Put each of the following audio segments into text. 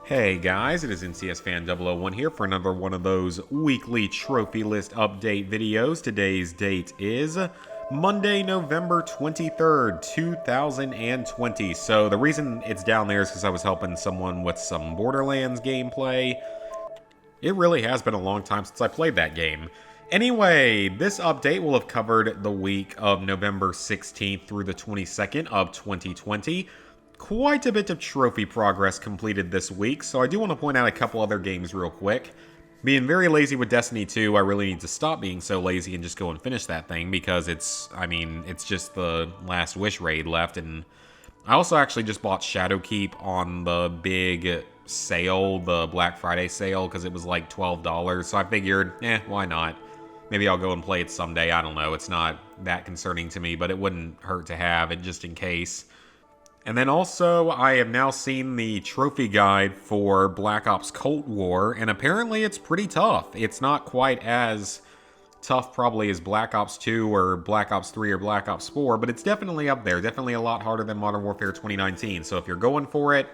Hey guys, it is NCS Fan 001 here for another one of those weekly trophy list update videos. Today's date is Monday, November 23rd, 2020. So the reason it's down there is because I was helping someone with some Borderlands gameplay. It really has been a long time since I played that game. Anyway, this update will have covered the week of November 16th through the 22nd of 2020. Quite a bit of trophy progress completed this week, so I do want to point out a couple other games real quick. Being very lazy with Destiny 2, I really need to stop being so lazy and just go and finish that thing, because it's just the last Wish raid left, and I also actually just bought Shadowkeep on the big sale, the Black Friday sale, because it was like $12, so I figured, why not? Maybe I'll go and play it someday, I don't know, it's not that concerning to me, but it wouldn't hurt to have it just in case. And then also, I have now seen the trophy guide for Black Ops Cold War, and apparently it's pretty tough. It's not quite as tough probably as Black Ops 2 or Black Ops 3 or Black Ops 4, but it's definitely up there. Definitely a lot harder than Modern Warfare 2019, so if you're going for it,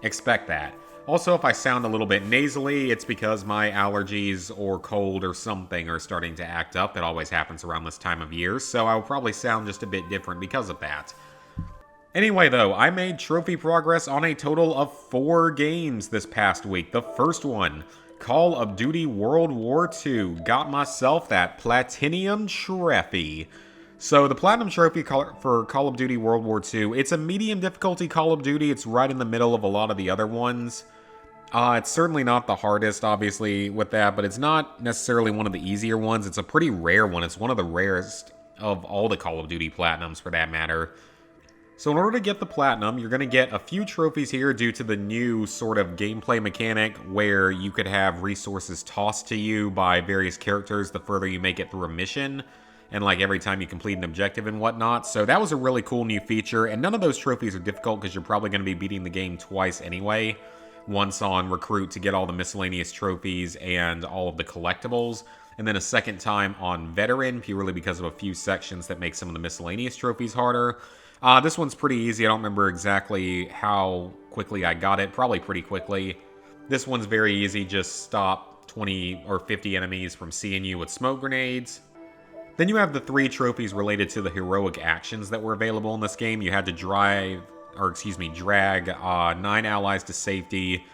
expect that. Also, if I sound a little bit nasally, it's because my allergies or cold or something are starting to act up. That always happens around this time of year, so I will probably sound just a bit different because of that. Anyway, though, I made trophy progress on a total of 4 games this past week. The first one, Call of Duty World War II. Got myself that Platinum Trophy. So, the Platinum Trophy for Call of Duty World War II, it's a medium difficulty Call of Duty. It's right in the middle of a lot of the other ones. It's certainly not the hardest, obviously, with that, but it's not necessarily one of the easier ones. It's a pretty rare one. It's one of the rarest of all the Call of Duty Platinums, for that matter. So in order to get the Platinum, you're going to get a few trophies here due to the new sort of gameplay mechanic where you could have resources tossed to you by various characters the further you make it through a mission, and like every time you complete an objective and whatnot. So that was a really cool new feature, and none of those trophies are difficult because you're probably going to be beating the game twice anyway. Once on Recruit to get all the miscellaneous trophies and all of the collectibles, and then a second time on Veteran, purely because of a few sections that make some of the miscellaneous trophies harder. This one's pretty easy. I don't remember exactly how quickly I got it. Probably pretty quickly. This one's very easy. Just stop 20 or 50 enemies from seeing you with smoke grenades. Then you have the 3 trophies related to the heroic actions that were available in this game. You had to drag 9 allies to safety,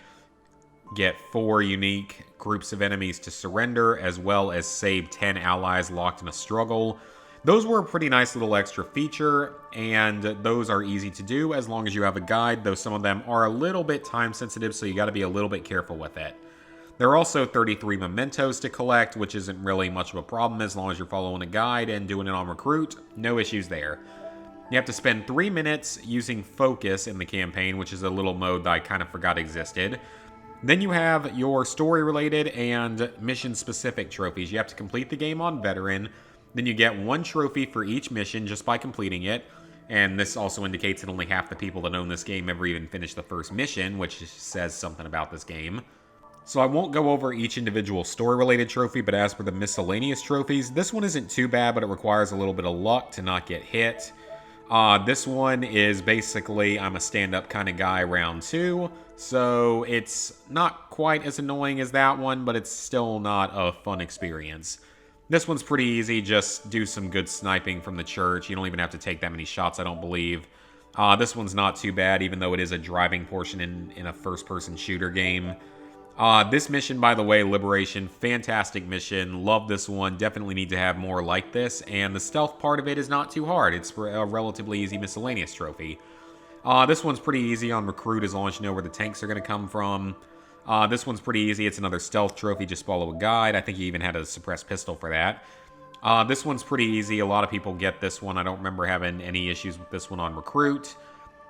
get 4 unique groups of enemies to surrender, as well as save 10 allies locked in a struggle. Those were a pretty nice little extra feature, and those are easy to do as long as you have a guide, though some of them are a little bit time sensitive, so you got to be a little bit careful with it. There are also 33 mementos to collect, which isn't really much of a problem as long as you're following a guide and doing it on Recruit. No issues there. You have to spend 3 minutes using Focus in the campaign, which is a little mode that I kind of forgot existed. Then you have your story-related and mission-specific trophies. You have to complete the game on Veteran. Then you get 1 trophy for each mission just by completing it. And this also indicates that only half the people that own this game ever even finish the first mission, which says something about this game. So I won't go over each individual story-related trophy, but as for the miscellaneous trophies, this one isn't too bad, but it requires a little bit of luck to not get hit. This one is basically, I'm a stand-up kind of guy round 2, so it's not quite as annoying as that one, but it's still not a fun experience. This one's pretty easy. Just do some good sniping from the church. You don't even have to take that many shots, I don't believe. This one's not too bad, even though it is a driving portion in a first-person shooter game. This mission, by the way, Liberation, fantastic mission. Love this one. Definitely need to have more like this. And the stealth part of it is not too hard. It's a relatively easy miscellaneous trophy. This one's pretty easy on Recruit as long as you know where the tanks are going to come from. This one's pretty easy. It's another stealth trophy. Just follow a guide. I think you even had a suppressed pistol for that. This one's pretty easy. A lot of people get this one. I don't remember having any issues with this one on Recruit.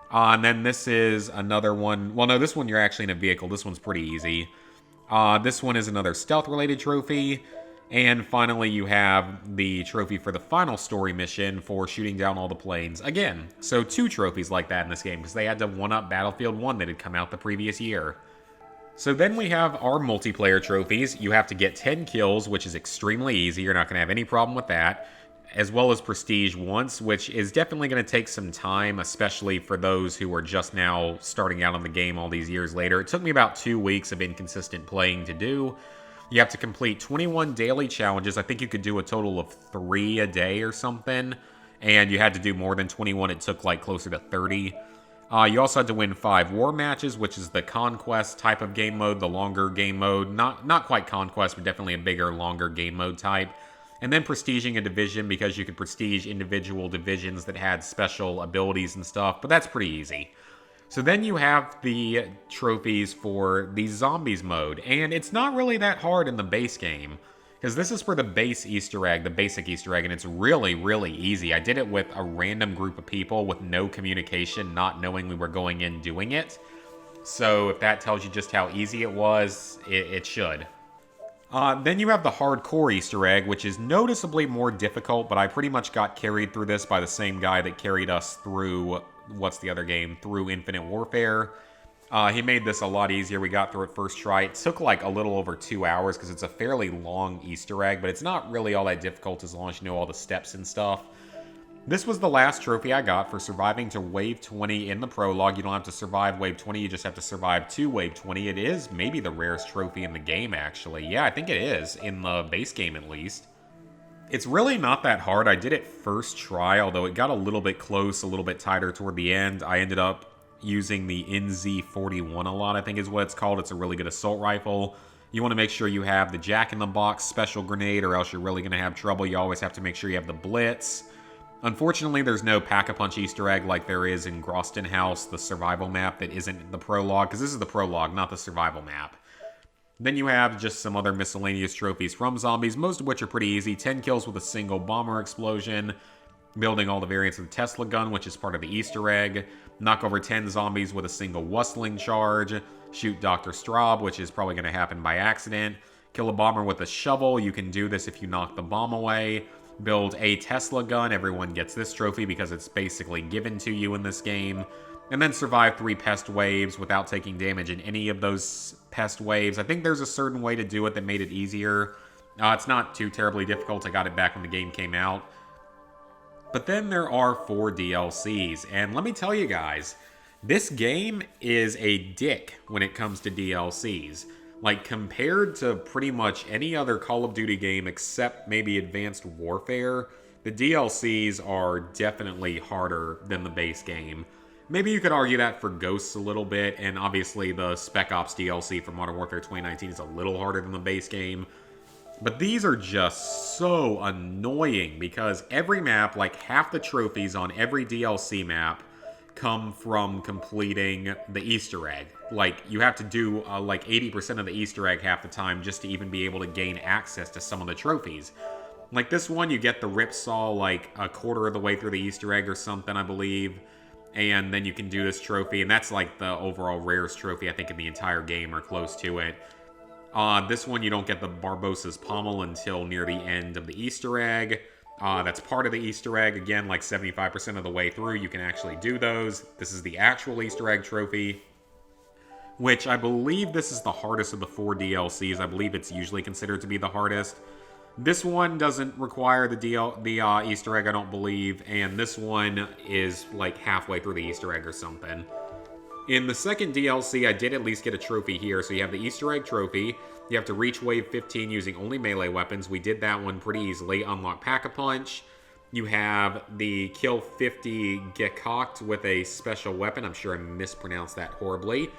And then this is another one. Well, no, this one you're actually in a vehicle. This one's pretty easy. This one is another stealth-related trophy. And finally, you have the trophy for the final story mission for shooting down all the planes. Again, so 2 trophies like that in this game, because they had to one-up Battlefield 1 that had come out the previous year. So then we have our multiplayer trophies. You have to get 10 kills, which is extremely easy. You're not going to have any problem with that. as well as Prestige once, which is definitely going to take some time, especially for those who are just now starting out on the game all these years later. It took me about 2 weeks of inconsistent playing to do. You have to complete 21 daily challenges. I think you could do a total of 3 a day or something, and you had to do more than 21. It took like closer to 30. You also had to win 5 war matches, which is the conquest type of game mode, the longer game mode. Not quite conquest, but definitely a bigger, longer game mode type. And then prestiging a division, because you could prestige individual divisions that had special abilities and stuff, but that's pretty easy. So then you have the trophies for the zombies mode, and it's not really that hard in the base game, because this is for the base Easter egg, the basic Easter egg, and it's really, really easy. I did it with a random group of people with no communication, not knowing we were going in doing it. So if that tells you just how easy it was, it should. Then you have the hardcore Easter egg, which is noticeably more difficult, but I pretty much got carried through this by the same guy that carried us through, what's the other game? Through Infinite Warfare. He made this a lot easier. We got through it first try. It took like a little over 2 hours because it's a fairly long Easter egg, but it's not really all that difficult as long as you know all the steps and stuff. This was the last trophy I got for surviving to Wave 20 in the prologue. You don't have to survive Wave 20, you just have to survive to Wave 20. It is maybe the rarest trophy in the game, actually. Yeah, I think it is, in the base game at least. It's really not that hard. I did it first try, although it got a little bit close, a little bit tighter toward the end. I ended up using the NZ41 a lot, I think is what it's called. It's a really good assault rifle. You want to make sure you have the Jack-in-the-Box special grenade, or else you're really going to have trouble. You always have to make sure you have the Blitz. Unfortunately, there's no Pack-a-Punch Easter egg like there is in Groston House, the survival map that isn't the prologue, because this is the prologue, not the survival map. Then you have just some other miscellaneous trophies from zombies, most of which are pretty easy. 10 kills with a single bomber explosion, building all the variants of the Tesla gun, which is part of the Easter egg, knock over 10 zombies with a single Wustling charge, shoot Dr. Straub, which is probably going to happen by accident, kill a bomber with a shovel. You can do this if you knock the bomb away. Build a Tesla gun. Everyone gets this trophy because it's basically given to you in this game. And then survive 3 pest waves without taking damage in any of those pest waves. I think there's a certain way to do it that made it easier. It's not too terribly difficult. I got it back when the game came out. But then there are 4 DLCs. And let me tell you guys, this game is a dick when it comes to DLCs. Like, compared to pretty much any other Call of Duty game except maybe Advanced Warfare, the DLCs are definitely harder than the base game. Maybe you could argue that for Ghosts a little bit, and obviously the Spec Ops DLC for Modern Warfare 2019 is a little harder than the base game. But these are just so annoying because every map, like half the trophies on every DLC map, come from completing the Easter egg. Like, you have to do like 80% of the Easter egg half the time just to even be able to gain access to some of the trophies. Like this one, you get the Ripsaw like a quarter of the way through the Easter egg or something, I believe. And then you can do this trophy, and that's like the overall rarest trophy, I think, in the entire game or close to it. This one, you don't get the Barbossa's Pommel until near the end of the Easter egg. That's part of the Easter egg. Again, like 75% of the way through, you can actually do those. This is the actual Easter egg trophy, which I believe this is the hardest of the 4 DLCs. I believe it's usually considered to be the hardest. This one doesn't require the Easter egg, I don't believe, and this one is like halfway through the Easter egg or something. In the second DLC, I did at least get a trophy here. So you have the Easter egg trophy. You have to reach Wave 15 using only melee weapons. We did that one pretty easily. Unlock Pack-a-Punch. You have the kill 50 Gekkokt with a special weapon. I'm sure I mispronounced that horribly.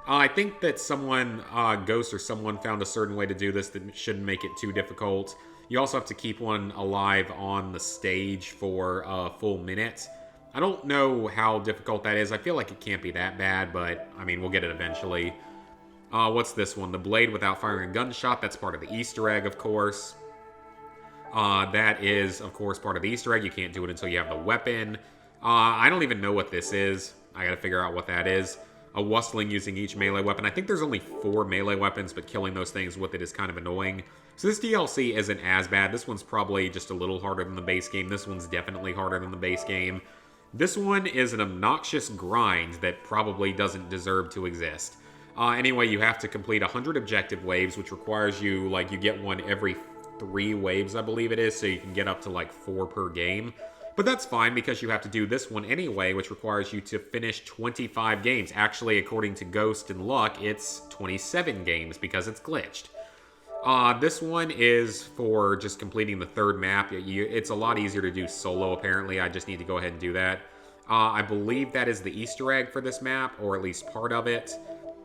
I think that someone, Ghost or someone, found a certain way to do this that shouldn't make it too difficult. You also have to keep one alive on the stage for a full minute. I don't know how difficult that is. I feel like it can't be that bad, but, I mean, we'll get it eventually. What's this one? The blade without firing a gunshot. That's part of the Easter egg, of course. That is, of course, part of the Easter egg. You can't do it until you have the weapon. I don't even know what this is. I gotta figure out what that is. A Wustling using each melee weapon. I think there's only 4 melee weapons, but killing those things with it is kind of annoying. So this DLC isn't as bad. This one's probably just a little harder than the base game. This one's definitely harder than the base game. This one is an obnoxious grind that probably doesn't deserve to exist. Anyway, you have to complete 100 objective waves, which requires you, like, you get one every 3 waves, I believe it is, so you can get up to like 4 per game. But that's fine because you have to do this one anyway, which requires you to finish 25 games. Actually, according to Ghost and Luck, it's 27 games because it's glitched. This one is for just completing the 3rd map. It's a lot easier to do solo, apparently. I just need to go ahead and do that. I believe that is the Easter egg for this map, or at least part of it.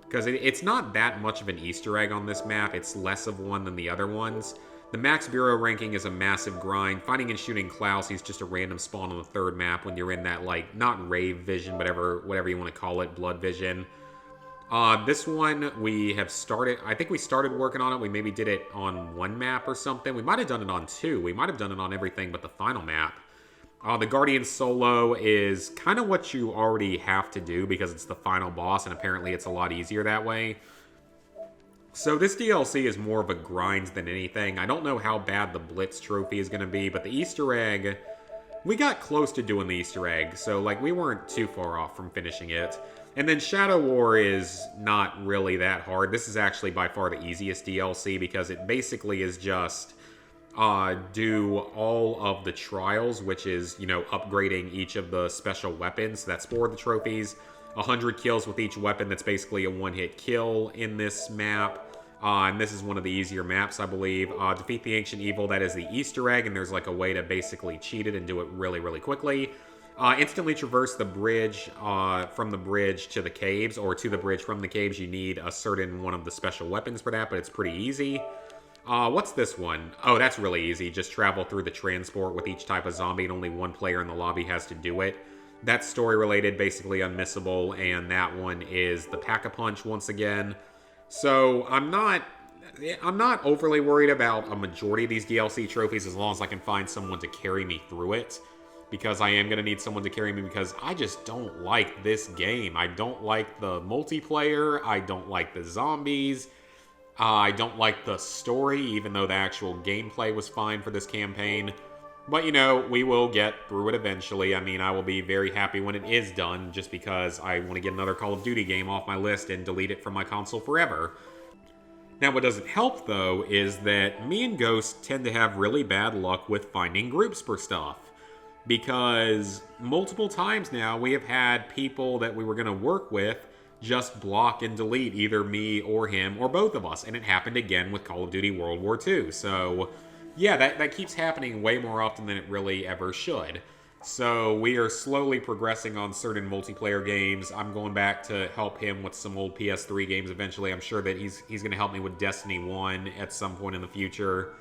Because it's not that much of an Easter egg on this map. It's less of one than the other ones. The max bureau ranking is a massive grind. Finding and shooting Klaus, he's just a random spawn on the 3rd map when you're in that, like, not rave vision, whatever you want to call it, blood vision. This one, we have started, I think we started working on it. We maybe did it on 1 map or something. We might have done it on 2. We might have done it on everything but the final map. The Guardian solo is kind of what you already have to do because it's the final boss, and apparently it's a lot easier that way. So this DLC is more of a grind than anything. I don't know how bad the Blitz trophy is going to be, but the Easter egg, we got close to doing the Easter egg, so like we weren't too far off from finishing it. And then Shadow War is not really that hard. This is actually by far the easiest DLC because it basically is just do all of the trials, which is, you know, upgrading each of the special weapons. That's 4 of the trophies. 100 kills with each weapon. That's basically a one-hit kill in this map. And this is one of the easier maps, I believe. Defeat the Ancient Evil. That is the Easter egg, and there's like a way to basically cheat it and do it really, really quickly. Instantly traverse the bridge from the bridge to the caves, or to the bridge from the caves. You need a certain one of the special weapons for that, but it's pretty easy. What's this one? Oh, that's really easy. Just travel through the transport with each type of zombie, and only 1 player in the lobby has to do it. That's story-related, basically unmissable, and that one is the Pack-a-Punch once again. So I'm not overly worried about a majority of these DLC trophies as long as I can find someone to carry me through it. Because I am going to need someone to carry me because I just don't like this game. I don't like the multiplayer. I don't like the zombies. I don't like the story, even though the actual gameplay was fine for this campaign. But, you know, we will get through it eventually. I mean, I will be very happy when it is done, just because I want to get another Call of Duty game off my list and delete it from my console forever. Now, what doesn't help, though, is that me and Ghost tend to have really bad luck with finding groups for stuff. Because multiple times now, we have had people that we were going to work with just block and delete either me or him or both of us. And it happened again with Call of Duty World War II. So yeah, that keeps happening way more often than it really ever should. So we are slowly progressing on certain multiplayer games. I'm going back to help him with some old PS3 games eventually. I'm sure that he's going to help me with Destiny 1 at some point in the future.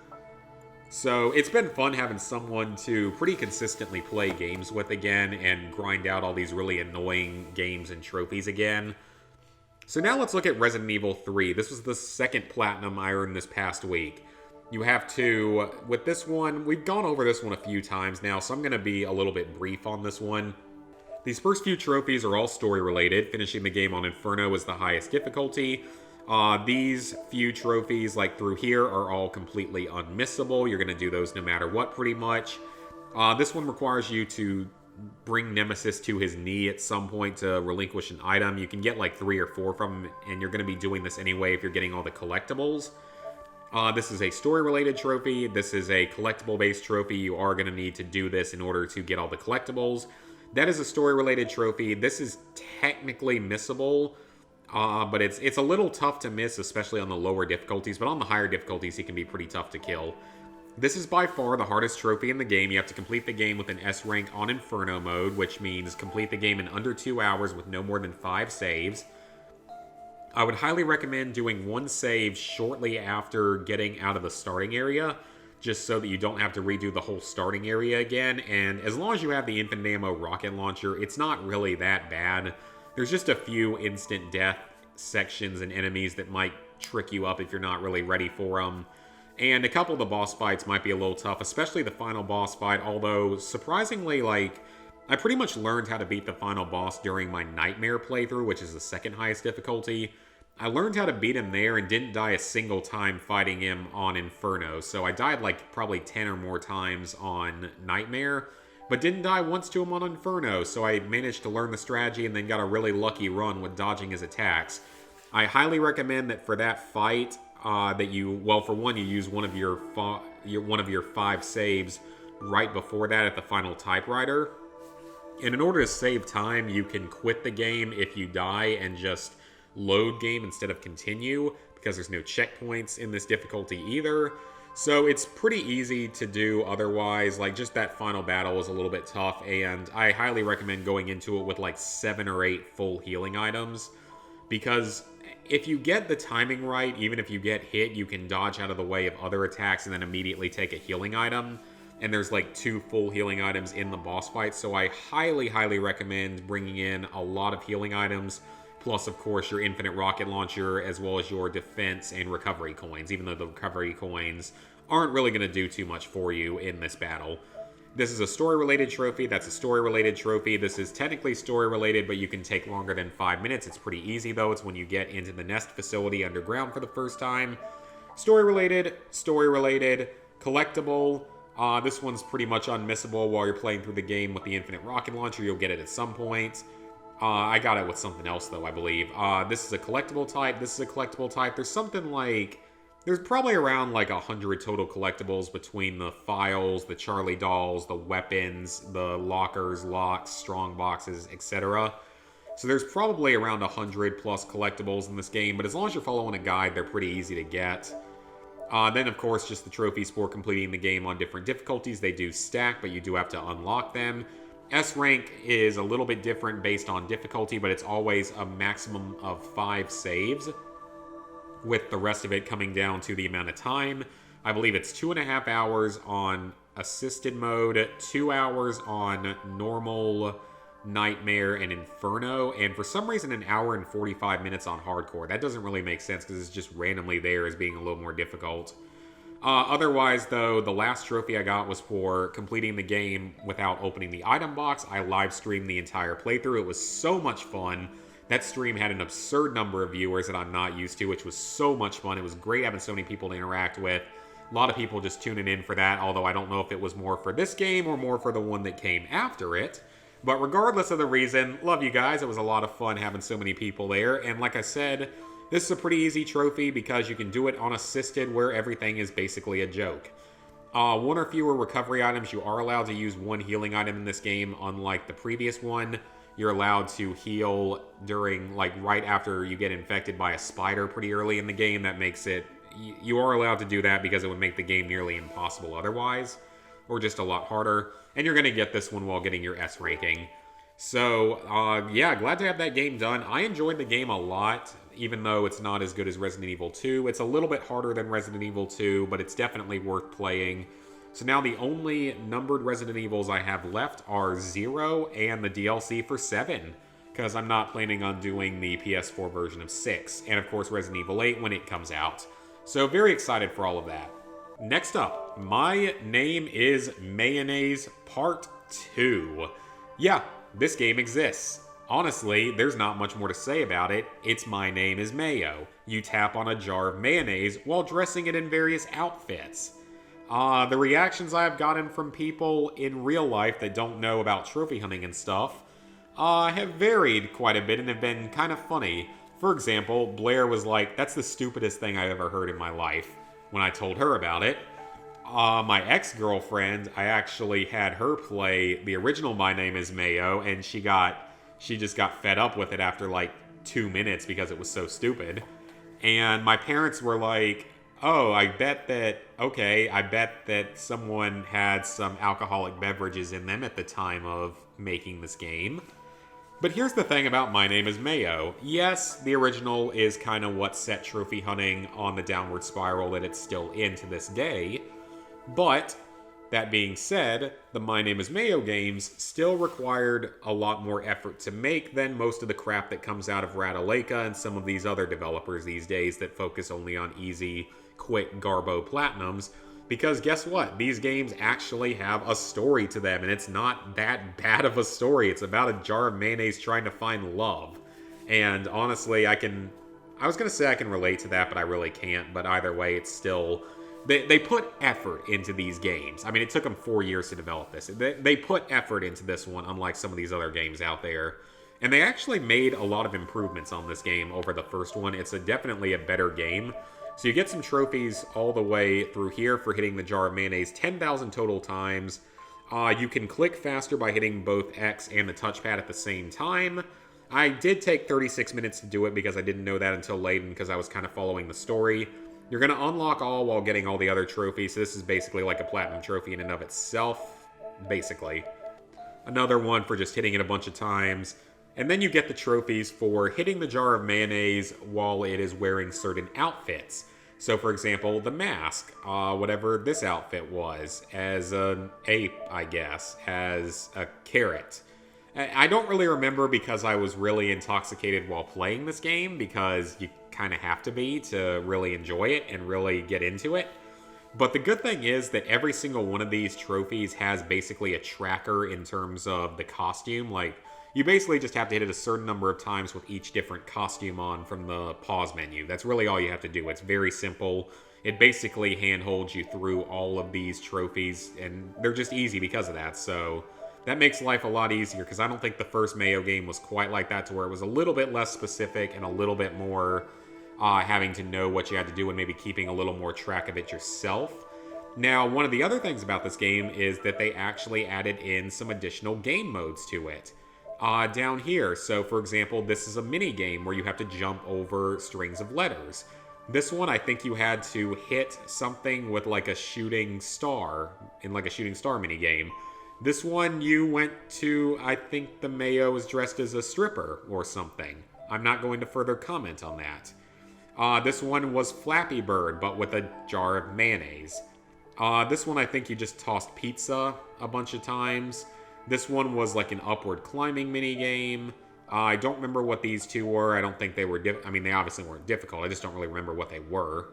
So it's been fun having someone to pretty consistently play games with again and grind out all these really annoying games and trophies again. So now let's look at Resident Evil 3. This was the 2nd platinum I earned this past week. You have to, with this one, we've gone over this one a few times now, so I'm going to be a little bit brief on this one. These first few trophies are all story related. Finishing the game on Inferno is the highest difficulty. These few trophies, like through here, are all completely unmissable. You're going to do those no matter what, pretty much. This one requires you to bring Nemesis to his knee at some point to relinquish an item. You can get like 3 or 4 from him, and you're going to be doing this anyway if you're getting all the collectibles. This is a story-related trophy. This is a collectible-based trophy. You are going to need to do this in order to get all the collectibles. That is a story-related trophy. This is technically missable, but it's a little tough to miss, especially on the lower difficulties. But on the higher difficulties, it can be pretty tough to kill. This is by far the hardest trophy in the game. You have to complete the game with an S rank on Inferno mode, which means complete the game in under 2 hours with no more than 5 saves. I would highly recommend doing 1 save shortly after getting out of the starting area, just so that you don't have to redo the whole starting area again. And as long as you have the infinite ammo rocket launcher, it's not really that bad. There's just a few instant death sections and enemies that might trick you up if you're not really ready for them. And a couple of the boss fights might be a little tough, especially the final boss fight, although surprisingly, I pretty much learned how to beat the final boss during my Nightmare playthrough, which is the 2nd highest difficulty. I learned how to beat him there and didn't die a single time fighting him on Inferno. So I died probably 10 or more times on Nightmare, but didn't die once to him on Inferno. So I managed to learn the strategy and then got a really lucky run with dodging his attacks. I highly recommend that for that fight, that well, for one, you use one of your 5 saves right before that at the final typewriter. And in order to save time, you can quit the game if you die and just load game instead of continue, because there's no checkpoints in this difficulty either. So it's pretty easy to do otherwise. Like, just that final battle is a little bit tough, and I highly recommend going into it with like 7 or 8 full healing items, because if you get the timing right, even if you get hit, you can dodge out of the way of other attacks and then immediately take a healing item. And there's like 2 full healing items in the boss fight, so I highly, highly recommend bringing in a lot of healing items, plus, of course, your infinite rocket launcher, as well as your defense and recovery coins, even though the recovery coins aren't really going to do too much for you in this battle. This is a story-related trophy. That's a story-related trophy. This is technically story-related, but you can take longer than 5 minutes. It's pretty easy, though. It's when you get into the nest facility underground for the first time. Story-related, collectible. This one's pretty much unmissable while you're playing through the game with the infinite rocket launcher. You'll get it at some point. I got it with something else, though, I believe. This is a collectible type. This is a collectible type. There's something like... There's probably around like 100 total collectibles between the files, the Charlie dolls, the weapons, the lockers, locks, strong boxes, etc. So there's probably around 100 plus collectibles in this game, but as long as you're following a guide, they're pretty easy to get. Then, of course, just the trophies for completing the game on different difficulties. They do stack, but you do have to unlock them. S rank is a little bit different based on difficulty, but it's always a maximum of 5 saves, with the rest of it coming down to the amount of time. I believe it's 2.5 hours on assisted mode, 2 hours on normal, nightmare, and inferno, and for some reason 1 hour and 45 minutes on hardcore. That doesn't really make sense because it's just randomly there as being a little more difficult. Otherwise, though, the last trophy I got was for completing the game without opening the item box. I live streamed the entire playthrough. It was so much fun. That stream had an absurd number of viewers that I'm not used to, which was so much fun. It was great having so many people to interact with. A lot of people just tuning in for that, although I don't know if it was more for this game or more for the one that came after it. But regardless of the reason, love you guys. It was a lot of fun having so many people there. And like I said, this is a pretty easy trophy because you can do it on assisted, where everything is basically a joke. 1 or fewer recovery items. You are allowed to use 1 healing item in this game, unlike the previous one. You're allowed to heal during, like, right after you get infected by a spider pretty early in the game. That makes it... You are allowed to do that because it would make the game nearly impossible otherwise, or just a lot harder. And you're going to get this one while getting your S ranking. So, yeah, glad to have that game done. I enjoyed the game a lot, even though it's not as good as Resident Evil 2. It's a little bit harder than Resident Evil 2, but it's definitely worth playing. So now the only numbered Resident Evils I have left are 0 and the DLC for 7, because I'm not planning on doing the PS4 version of 6, and of course Resident Evil 8 when it comes out. So very excited for all of that. Next up, My Name is Mayonnaise Part 2. Yeah, this game exists. Honestly, there's not much more to say about it. It's My Name is Mayo. You tap on a jar of mayonnaise while dressing it in various outfits. The reactions I've gotten from people in real life that don't know about trophy hunting and stuff have varied quite a bit and have been kind of funny. For example, Blair was like, "That's the stupidest thing I've ever heard in my life," when I told her about it. My ex-girlfriend, I actually had her play the original My Name is Mayo, and she just got fed up with it after like 2 minutes because it was so stupid. And my parents were like, "Oh, I bet that someone had some alcoholic beverages in them at the time of making this game." But here's the thing about My Name is Mayo. Yes, the original is kind of what set trophy hunting on the downward spiral that it's still in to this day. But, that being said, the My Name is Mayo games still required a lot more effort to make than most of the crap that comes out of Ratalaika and some of these other developers these days that focus only on easy, quick Garbo Platinums. Because guess what? These games actually have a story to them, and it's not that bad of a story. It's about a jar of mayonnaise trying to find love. And honestly, I was going to say I can relate to that, but I really can't. But either way, it's still... They put effort into these games. I mean, it took them 4 years to develop this. They put effort into this one, unlike some of these other games out there. And they actually made a lot of improvements on this game over the first one. It's definitely a better game. So you get some trophies all the way through here for hitting the jar of mayonnaise 10,000 total times. You can click faster by hitting both X and the touchpad at the same time. I did take 36 minutes to do it because I didn't know that until late and because I was kind of following the story. You're going to unlock all while getting all the other trophies. So this is basically like a platinum trophy in and of itself, basically. Another one for just hitting it a bunch of times. And then you get the trophies for hitting the jar of mayonnaise while it is wearing certain outfits. So, for example, the mask, whatever this outfit was, as an ape, I guess, as a carrot. I don't really remember because I was really intoxicated while playing this game, because you kind of have to be to really enjoy it and really get into it. But the good thing is that every single one of these trophies has basically a tracker in terms of the costume. Like, you basically just have to hit it a certain number of times with each different costume on from the pause menu. That's really all you have to do. It's very simple. It basically handholds you through all of these trophies, and they're just easy because of that. So that makes life a lot easier, because I don't think the first Mayo game was quite like that, to where it was a little bit less specific and a little bit more having to know what you had to do and maybe keeping a little more track of it yourself. Now, one of the other things about this game is that they actually added in some additional game modes to it. Down here, so for example, this is a mini game where you have to jump over strings of letters. This one, I think you had to hit something with like a shooting star, in like a shooting star mini game. This one, you went to, I think the Mayo was dressed as a stripper or something. I'm not going to further comment on that. This one was Flappy Bird, but with a jar of mayonnaise. This one, I think you just tossed pizza a bunch of times. This one was like an upward climbing mini game. I don't remember what these two were. I don't think they were, I mean, they obviously weren't difficult. I just don't really remember what they were.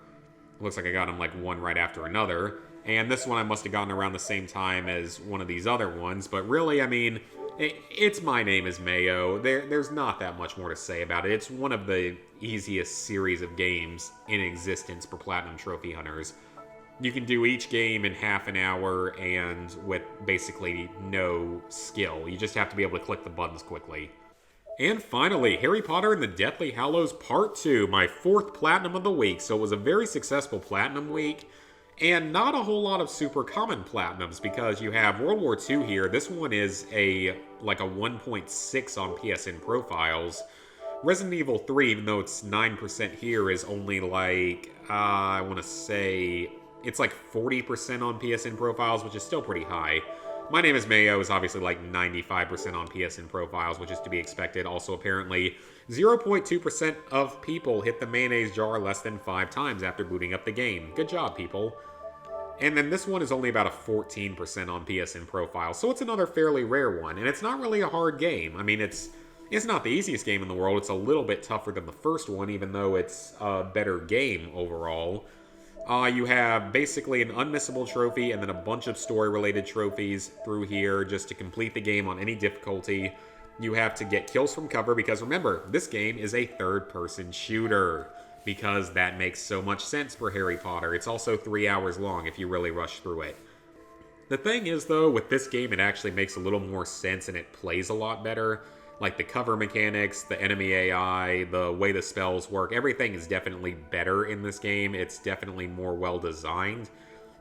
It looks like I got them like one right after another. And this one I must have gotten around the same time as one of these other ones. But really, I mean, it's My Name is Mayo. There's not that much more to say about it. It's one of the easiest series of games in existence for Platinum Trophy Hunters. You can do each game in half an hour and with basically no skill. You just have to be able to click the buttons quickly. And finally, Harry Potter and the Deathly Hallows Part 2, my 4th Platinum of the week. So it was a very successful Platinum week, and not a whole lot of super common Platinums, because you have World War II here. This one is like a 1.6 on PSN profiles. Resident Evil 3, even though it's 9% here, is only like, I want to say, it's like 40% on PSN profiles, which is still pretty high. My Name is Mayo is obviously like 95% on PSN profiles, which is to be expected. Also, apparently, 0.2% of people hit the mayonnaise jar less than 5 times after booting up the game. Good job, people. And then this one is only about a 14% on PSN profiles, so it's another fairly rare one. And it's not really a hard game. I mean, it's not the easiest game in the world. It's a little bit tougher than the first one, even though it's a better game overall. You have basically an unmissable trophy and then a bunch of story-related trophies through here just to complete the game on any difficulty. You have to get kills from cover because, remember, this game is a third-person shooter, because that makes so much sense for Harry Potter. It's also 3 hours long if you really rush through it. The thing is, though, with this game, it actually makes a little more sense and it plays a lot better. Like the cover mechanics, the enemy AI, the way the spells work, everything is definitely better in this game. It's definitely more well designed,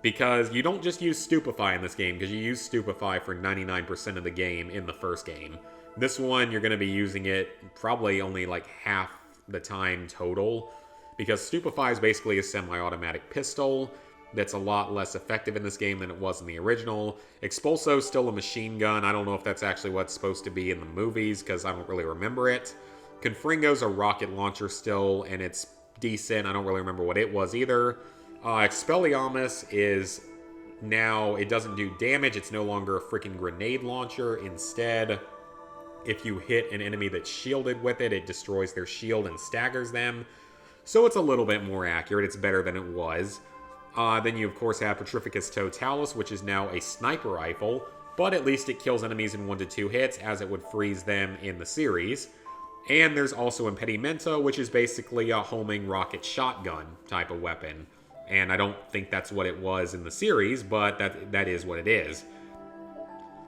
because you don't just use Stupefy in this game, because you use Stupefy for 99% of the game in the first game. This one, you're going to be using it probably only like half the time total, because Stupefy is basically a semi-automatic pistol that's a lot less effective in this game than it was in the original. Expulso's still a machine gun. I don't know if that's actually what's supposed to be in the movies, because I don't really remember it. Confringo's a rocket launcher still, and it's decent. I don't really remember what it was either. Expelliarmus is now, it doesn't do damage. It's no longer a freaking grenade launcher. Instead, if you hit an enemy that's shielded with it, it destroys their shield and staggers them. So it's a little bit more accurate. It's better than it was. Then you, of course, have Petrificus Totalis, which is now a sniper rifle, but at least it kills enemies in 1 to 2 hits, as it would freeze them in the series. And there's also Impedimento, which is basically a homing rocket shotgun type of weapon. And I don't think that's what it was in the series, but that is what it is.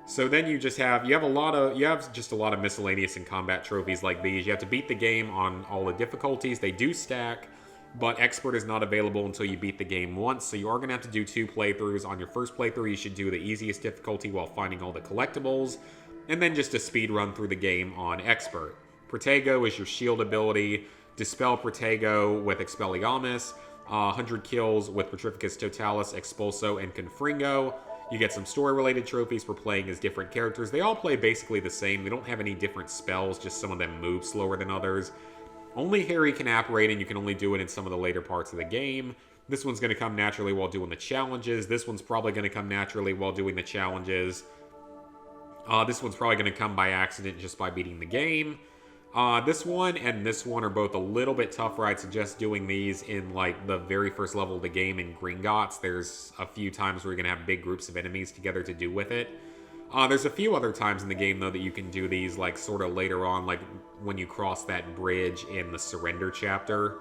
So then you just have, you have just a lot of miscellaneous and combat trophies like these. You have to beat the game on all the difficulties. They do stack. but Expert is not available until you beat the game once, so you are going to have to do 2 playthroughs. On your first playthrough, you should do the easiest difficulty while finding all the collectibles, and then just a speed run through the game on Expert. Protego is your shield ability, Dispel Protego with Expelliarmus, 100 kills with Petrificus Totalis, Expulso, and Confringo. You get some story-related trophies for playing as different characters. They all play basically the same. They don't have any different spells, just some of them move slower than others. Only Harry can apparate, and you can only do it in some of the later parts of the game. This one's going to come naturally while doing the challenges. This one's probably going to come naturally while doing the challenges. This one's probably going to come by accident just by beating the game. This one and this one are both a little bit tougher. I'd suggest doing these in like the very first level of the game in Gringotts. There's a few times where you're going to have big groups of enemies together to do with it. There's a few other times in the game, though, that you can do these, like, sort of later on, like when you cross that bridge in the Surrender chapter.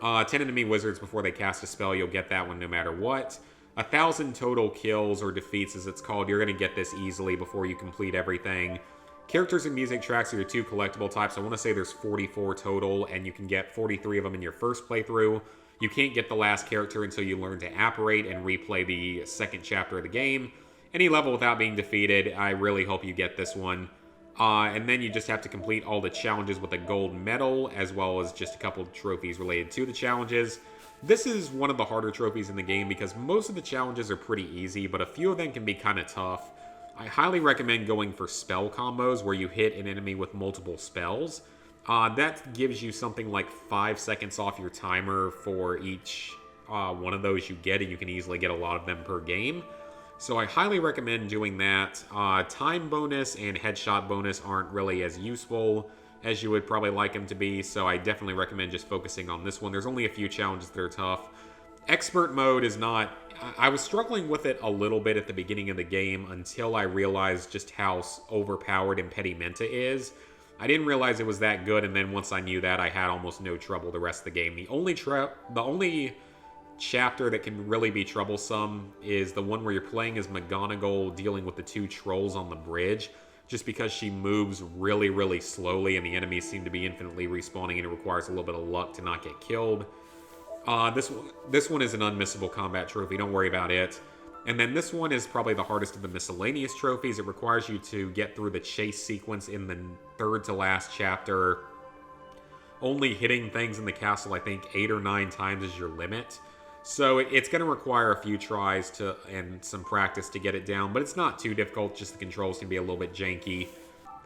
10 enemy wizards before they cast a spell, you'll get that one no matter what. 1,000 total kills, or defeats as it's called, you're going to get this easily before you complete everything. Characters and music tracks are your 2 collectible types. I want to say there's 44 total, and you can get 43 of them in your first playthrough. You can't get the last character until you learn to apparate and replay the second chapter of the game. Any level without being defeated, I really hope you get this one. And then you just have to complete all the challenges with a gold medal, as well as just a couple of trophies related to the challenges. This is one of the harder trophies in the game because most of the challenges are pretty easy, but a few of them can be kind of tough. I highly recommend going for spell combos where you hit an enemy with multiple spells. That gives you something like 5 seconds off your timer for each one of those you get, and you can easily get a lot of them per game. So I highly recommend doing that. Time bonus and headshot bonus aren't really as useful as you would probably like them to be, so I definitely recommend just focusing on this one. There's only a few challenges that are tough. Expert mode is not... I was struggling with it a little bit at the beginning of the game until I realized just how overpowered Impedimenta is. I didn't realize it was that good, and then once I knew that, I had almost no trouble the rest of the game. The only chapter that can really be troublesome is the one where you're playing as McGonagall dealing with the 2 trolls on the bridge, just because she moves really, really slowly and the enemies seem to be infinitely respawning and it requires a little bit of luck to not get killed. This one is an unmissable combat trophy, don't worry about it. And then this one is probably the hardest of the miscellaneous trophies. It requires you to get through the chase sequence in the 3rd to last chapter. Only hitting things in the castle, I think, 8 or 9 times is your limit. So it's going to require a few tries and some practice to get it down, but it's not too difficult, just the controls can be a little bit janky.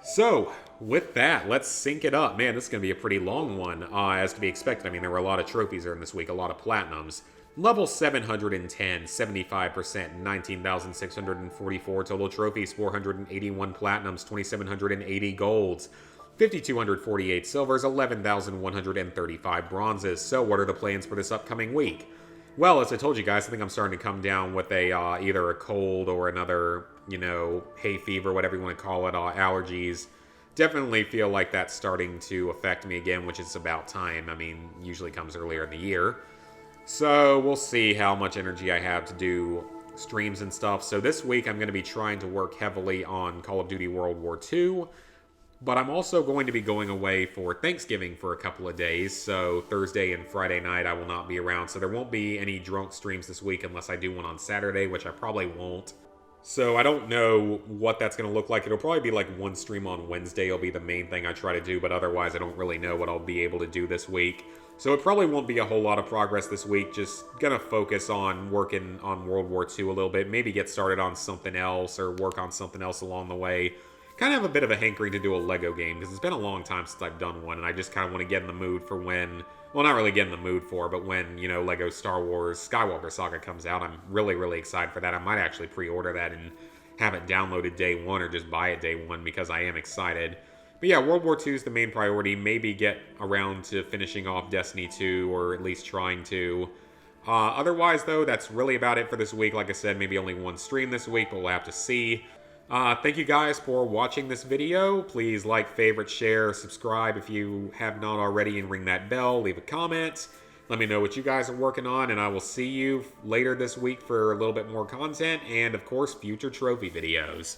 So, with that, let's sync it up. Man, this is going to be a pretty long one, as to be expected. I mean, there were a lot of trophies during this week, a lot of platinums. Level 710, 75%, 19,644 total trophies, 481 platinums, 2,780 golds, 5,248 silvers, 11,135 bronzes. So what are the plans for this upcoming week? Well, as I told you guys, I think I'm starting to come down with either a cold or another, hay fever, whatever you want to call it, allergies. Definitely feel like that's starting to affect me again, which is about time. I mean, usually comes earlier in the year. So we'll see how much energy I have to do streams and stuff. So this week I'm going to be trying to work heavily on Call of Duty World War II. But I'm also going to be going away for Thanksgiving for a couple of days, so Thursday and Friday night I will not be around, so there won't be any drunk streams this week unless I do one on Saturday, which I probably won't. So I don't know what that's going to look like. It'll probably be like one stream on Wednesday will be the main thing I try to do, but otherwise I don't really know what I'll be able to do this week. So it probably won't be a whole lot of progress this week, just going to focus on working on World War II a little bit, maybe get started on something else or work on something else along the way. Kind of have a bit of a hankering to do a Lego game, because it's been a long time since I've done one, and I just kind of want to get in the mood for when, well, not really get in the mood for, but when, Lego Star Wars Skywalker Saga comes out. I'm really, really excited for that. I might actually pre-order that and have it downloaded day one, or just buy it day one, because I am excited. But yeah, World War II is the main priority. Maybe get around to finishing off Destiny 2, or at least trying to. Otherwise, though, that's really about it for this week. Like I said, maybe only one stream this week, but we'll have to see. Thank you guys for watching this video. Please like, favorite, share, subscribe if you have not already, and ring that bell. Leave a comment. Let me know what you guys are working on, and I will see you later this week for a little bit more content and, of course, future trophy videos.